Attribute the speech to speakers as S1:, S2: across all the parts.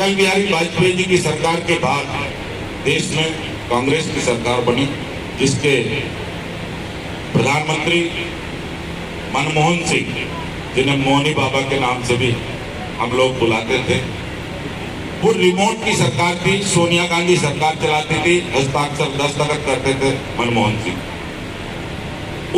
S1: अटल बिहारी वाजपेयी जी की सरकार के बाद देश में कांग्रेस की सरकार बनी, जिसके प्रधानमंत्री मनमोहन सिंह, जिन्हें मोहनी बाबा के नाम से भी हम लोग बुलाते थे, वो रिमोट की सरकार थी। सोनिया गांधी सरकार चलाती थी, हस्ताक्षर दस्तखत करते थे मनमोहन सिंह।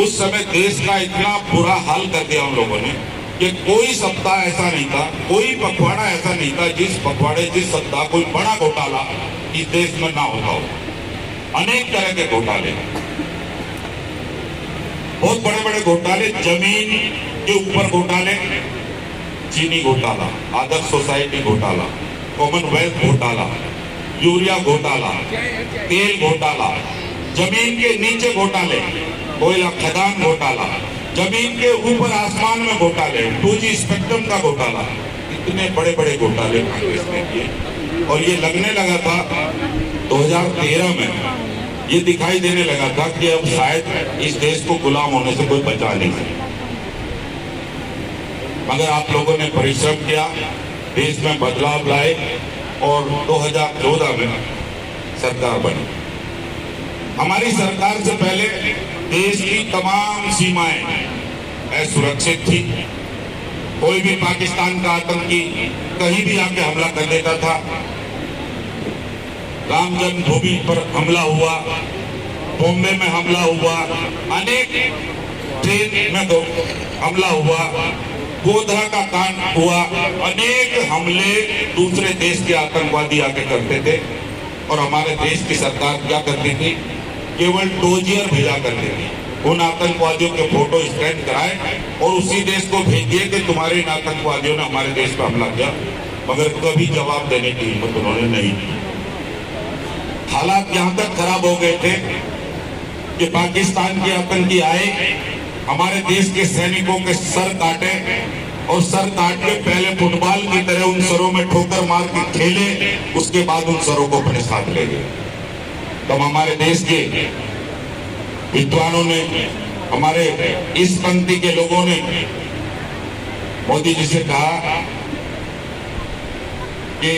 S1: उस समय देश का इतना बुरा हाल कर दिया उन लोगों ने कि कोई सप्ताह ऐसा नहीं था, कोई पखवाड़ा ऐसा नहीं था जिस पखवाड़े जिस सप्ताह कोई बड़ा घोटाला इस देश में ना होता हो। अनेक तरह के घोटाले, बहुत बड़े बड़े घोटाले, जमीन के ऊपर घोटाले, चीनी घोटाला, आदर्श सोसाइटी घोटाला, कॉमनवेल्थ घोटाला, यूरिया घोटाला, तेल घोटाला, जमीन के नीचे घोटाले, कोयला खदान घोटाला, जमीन के ऊपर आसमान में घोटाले, 2G स्पेक्ट्रम का घोटाला, इतने बड़े बड़े घोटाले कांग्रेस ने किए। और ये लगने लगा था 2013 में, ये दिखाई देने लगा था कि अब शायद इस देश को गुलाम होने से कोई बचा नहीं सकता। मगर आप लोगों ने परिश्रम किया, देश में बदलाव लाए और 2014 में सरकार बनी। हमारी सरकार से पहले देश की तमाम सीमाएं असुरक्षित थी। कोई भी पाकिस्तान का आतंकी कहीं भी आके हमला कर देता था। राम जन्मभूमि पर हमला हुआ, बॉम्बे में हमला हुआ, अनेक ट्रेन में हमला हुआ, गोधरा का कांड हुआ, अनेक हमले दूसरे देश के आतंकवादी आके करते थे। और हमारे देश की सरकार क्या करती थी, केवल डोजियर भेजा करती थी। उन आतंकवादियों के फोटो स्कैन कराए और उसी देश को भेज दिए कि तुम्हारे इन आतंकवादियों ने हमारे देश पर हमला किया, मगर कभी जवाब देने की हिम्मत उन्होंने नहीं की। हालात यहाँ तक खराब हो गए थे कि पाकिस्तान के आतंकी आए, हमारे देश के सैनिकों के सर काटे और सर काट के पहले फुटबॉल की तरह उन सरों में ठोकर मार के खेले, उसके बाद उन सरों को अपने साथ ले गए। तब हमारे देश के विद्वानों ने, हमारे इस पंक्ति के लोगों ने मोदी जी से कहा कि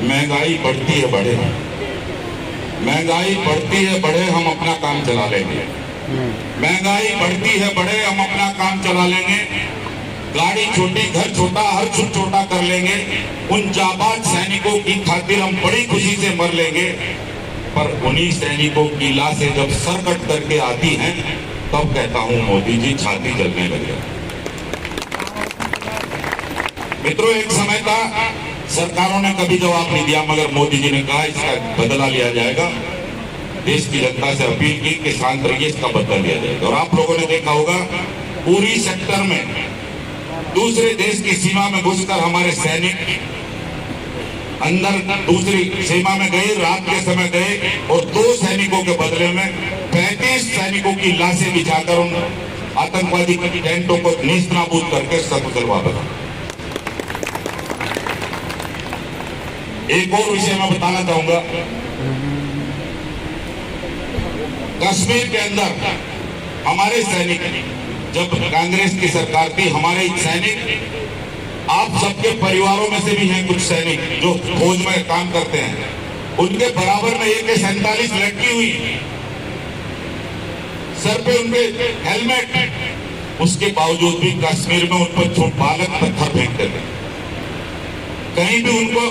S1: महंगाई बढ़ती है बढ़े, महंगाई बढ़ती है बढ़े, हम अपना काम चला लेंगे। महंगाई बढ़ती है बढ़े, हम अपना काम चला लेंगे। गाड़ी छोटी, घर छोटा, हर सुख छोटा कर लेंगे। उन जाबाज सैनिकों की खातिर हम बड़ी खुशी से मर लेंगे। पर उन्हीं सैनिकों की लाशें जब सर कट करके आती हैं, तब कहता हूं मोदी जी छाती जलने लगे। मित्रों, एक समय था सरकारों ने कभी जवाब नहीं दिया, मगर मोदी जी ने कहा इसका बदला लिया जाएगा। देश की जनता से अपील की कि शांत रहिए, इसका बदला लिया जाएगा। और आप लोगों ने देखा होगा, पूरी सेक्टर में दूसरे देश की सीमा में घुसकर हमारे सैनिक अंदर दूसरी सीमा में गए, रात के समय गए और 2 सैनिकों के बदले में 35 सैनिकों की लाशें बिछाकर उन आतंकवादी टेंटों को नेस्तनाबूद करके सकुशल वापस। एक और विषय मैं बताना चाहूंगा, कश्मीर के अंदर हमारे सैनिक, जब कांग्रेस की सरकार थी, हमारे सैनिक, आप सबके परिवारों में से भी हैं कुछ सैनिक जो फौज में काम करते हैं, उनके बराबर में AK-47 लटकी हुई, सर पे उनके हेलमेट, उसके बावजूद भी कश्मीर में उन पर छोट बालक पत्थर फेंकते थे। कहीं भी उनको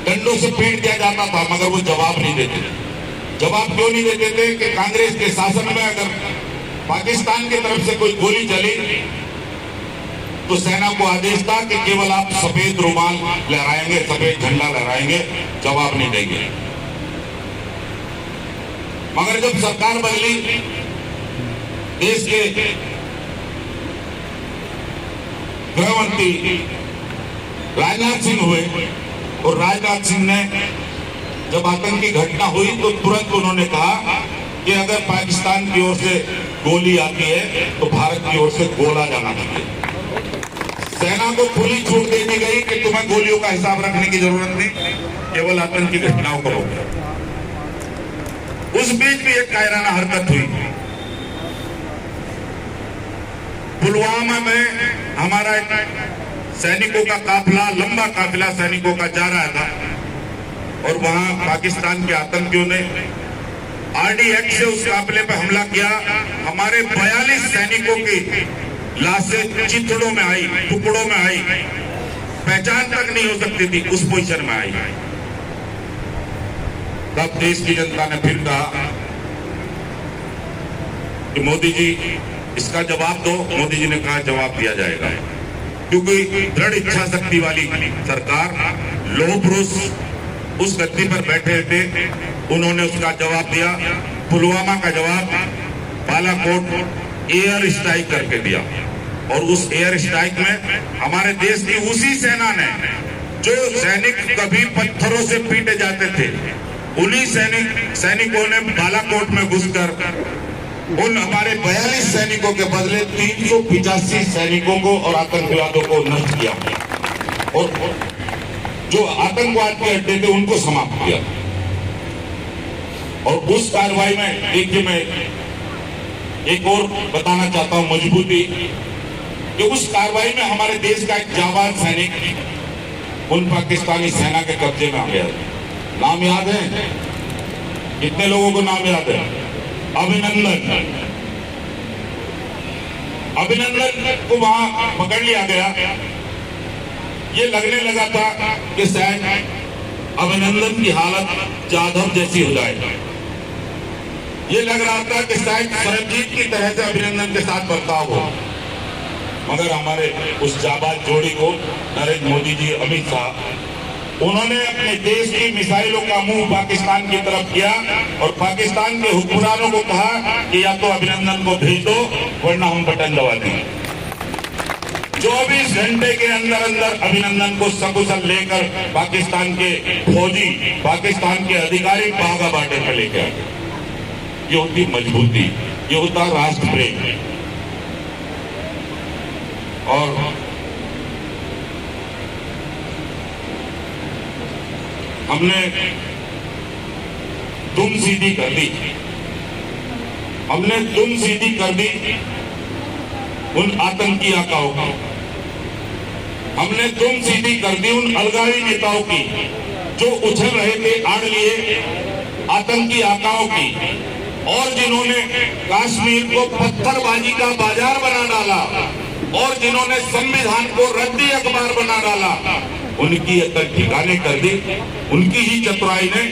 S1: डंडों से पीट दिया जाता था, मगर वो जवाब नहीं देते थे। जवाब क्यों नहीं देते थे कि कांग्रेस के शासन में अगर पाकिस्तान की तरफ से कोई गोली चली तो सेना को आदेश था कि केवल आप सफेद रुमाल लहराएंगे, सफेद झंडा लहराएंगे, जवाब नहीं देंगे। मगर जब सरकार बदली, देश के गृह मंत्री राजनाथ सिंह हुए और राजनाथ सिंह ने जब आतंकी घटना हुई तो तुरंत उन्होंने कहा कि अगर पाकिस्तान की ओर से गोली आती है तो भारत की ओर से गोला जाना चाहिए। सेना को खुली छूट दे दी गई कि तुम्हें गोलियों का हिसाब रखने की जरूरत नहीं, केवल आतंकी घटनाओं को रोको। उस बीच भी एक कायराना हरकत हुई। पुलवामा में हमारा एक सैनिकों का काफिला, लंबा काफिला सैनिकों का जा रहा था और वहां पाकिस्तान के आतंकियों ने RDX से उस काफिले पर हमला किया। हमारे 42 सैनिकों की लाशें चिथड़ों में आई, टुकड़ों में आई, पहचान तक नहीं हो सकती थी, उस पोजीशन में आई। तब देश की जनता ने फिर कहा कि मोदी जी इसका जवाब दो। मोदी जी ने कहा जवाब दिया जाएगा, क्योंकि दृढ़ इच्छा शक्ति वाली सरकार, लोह पुरुष उस गद्दी पर बैठे थे, उन्होंने उसका जवाब दिया। पुलवामा का जवाब बालाकोट एयर स्ट्राइक करके दिया और उस एयर स्ट्राइक में हमारे देश की उसी सेना ने, जो सैनिक कभी पत्थरों से पीटे जाते थे, उन्हीं सैनिकों ने बालाकोट में घुसकर उन हमारे 42 सैनिकों के बदले 385 सैनिकों को और आतंकवादियों को नष्ट किया और जो आतंकवाद के अड्डे थे उनको समाप्त किया। और उस कार्रवाई में देखिए, मैं एक और बताना चाहता हूं मजबूती कि उस कार्रवाई में हमारे देश का एक जाबाज सैनिक उन पाकिस्तानी सेना के कब्जे में आ गया। नाम याद है? कितने लोगों को नाम याद है? अभिनंदन। अभिनंदन को वहां पकड़ लिया गया। ये लगने लगा था कि शायद अभिनंदन की हालत जाधव जैसी हो जाए। ये लग रहा था कि शायद सरबजीत की तरह से अभिनंदन के साथ बर्ताव हो, मगर हमारे उस जाबाज जोड़ी को नरेंद्र मोदी जी, अमित शाह, उन्होंने अपने देश की मिसाइलों का मुंह पाकिस्तान की तरफ किया और पाकिस्तान के हुक्मरानों को कहा कि या तो अभिनंदन को भेज दो वरना हम बटन दबा देंगे। 24 घंटे के अंदर अंदर अभिनंदन को सकुशल लेकर पाकिस्तान के फौजी, पाकिस्तान के अधिकारी बागा बाटे पर लेकर आ गए। ये होती मजबूती, ये होता राष्ट्र प्रेम। और हमने दुम सीधी कर दी, हमने दुम सीधी कर दी उन आतंकी आकाओं की, हमने दुम सीधी कर दी उन अलगावी नेताओं की जो उछल रहे थे आड़ लिए आतंकी आकाओं की, और जिन्होंने कश्मीर को पत्थरबाजी का बाजार बना डाला और जिन्होंने संविधान को रद्दी अखबार बना डाला, उनकी अकल ठिकाने कर दी, उनकी ही चतुराई ने,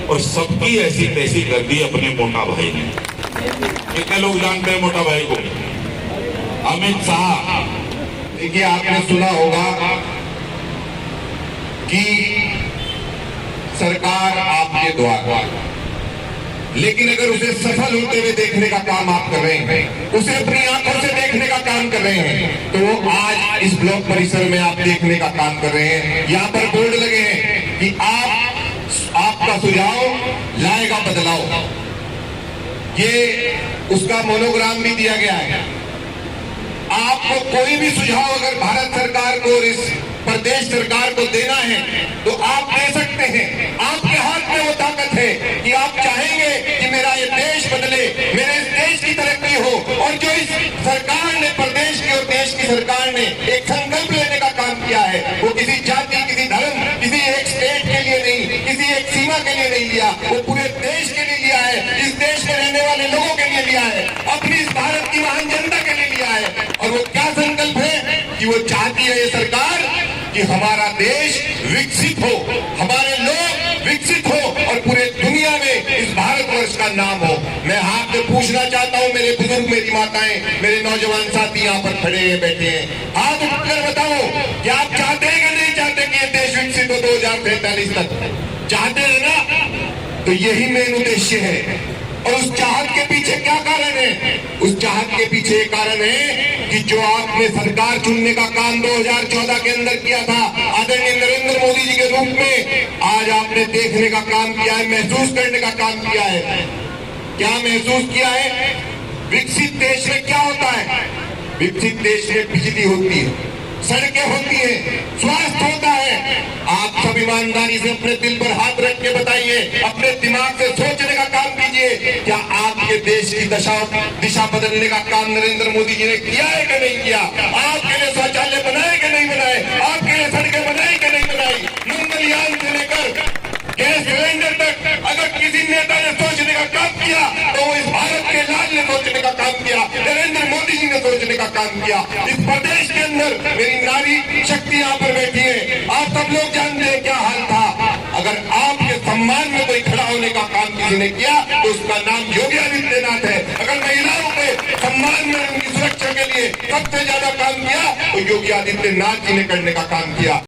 S1: और सबकी ऐसी तैसी कर दी अपने मोटा भाई ने। कितने लोग जानते हैं मोटा भाई को? अमित शाह।
S2: देखिए, आपने सुना होगा कि सरकार आपके द्वारा, लेकिन अगर उसे सफल होते हुए देखने का काम आप कर रहे हैं, उसे अपनी आंखों से देखने का काम कर रहे हैं, तो आज इस ब्लॉक परिसर में आप देखने का काम कर रहे हैं। यहाँ पर बोर्ड लगे हैं कि आपका सुझाव लाएगा बदलाव। ये उसका मोनोग्राम भी दिया गया है। आपको कोई भी सुझाव अगर भारत सरकार को और इस प्रदेश सरकार को देना है तो आप दे सकते हैं। आपके हाथ में वो ताकत है कि आप चाहेंगे कि मेरा ये देश बदले, मेरे इस देश की तरक्की हो, और जो इस सरकार ने, प्रदेश की और देश की सरकार ने एक संकल्प लेने का काम किया है, वो किसी जाति, किसी धर्म, किसी एक स्टेट के लिए नहीं, किसी एक सीमा के लिए नहीं लिया, वो पूरे देश के लिए लिया है, इस देश में रहने वाले लोगों के लिए लिया है, अपनी इस भारत की महान जनता के लिए लिया है। और वो क्या संकल्प है कि वो चाहती है ये सरकार कि हमारा देश विकसित हो, हमारे लोग विकसित हो और पूरे दुनिया में इस भारतवर्ष का नाम हो। मैं आपसे पूछना चाहता हूं, मेरे बुजुर्ग, मेरी माताएं, मेरे नौजवान साथी यहाँ पर खड़े हैं, बैठे हैं, हाथ उठकर बताओ कि आप चाहते हैं कि नहीं चाहते कि ये देश विकसित हो 2043 तक? चाहते हैं ना? तो यही मेन उद्देश्य है। और उस चाहत के पीछे क्या कारण है? उस चाहत के पीछे कारण है कि जो आपने सरकार चुनने का काम 2014 के अंदर किया था आदरणीय नरेंद्र मोदी जी के रूप में, आज आपने देखने का काम किया है, महसूस करने का काम किया है। क्या महसूस किया है? विकसित देश में क्या होता है? विकसित देश में बिजली होती है, सड़कें होती हैं, स्वास्थ्य होता है। आप सब ईमानदारी से अपने दिल पर हाथ रख के बताइए, अपने दिमाग से सोचने का काम कीजिए, क्या आपके देश की दिशा बदलने का काम नरेंद्र मोदी जी ने किया है कि नहीं किया? आपके लिए शौचालय बनाए कि नहीं बनाए? आपके लिए सड़कें बनाई कि नहीं बनाई? मंगलयान से लेकर गैस सिलेंडर तक अगर किसी नेता ने सोचने का काम किया तो वो इस भारत के लाल ने सोचने का काम किया, नरेंद्र मोदी जी ने सोचने का काम किया। इस प्रदेश के अंदर मेरी नारी शक्ति यहाँ पर बैठी है, आप सब लोग जानते हैं क्या हाल था। अगर आपके सम्मान में कोई खड़ा होने का काम किसी ने किया तो उसका नाम योगी आदित्यनाथ है। अगर महिलाओं के सम्मान में उनकी सुरक्षा के लिए सबसे ज्यादा काम किया तो योगी आदित्यनाथ जी ने करने का काम किया।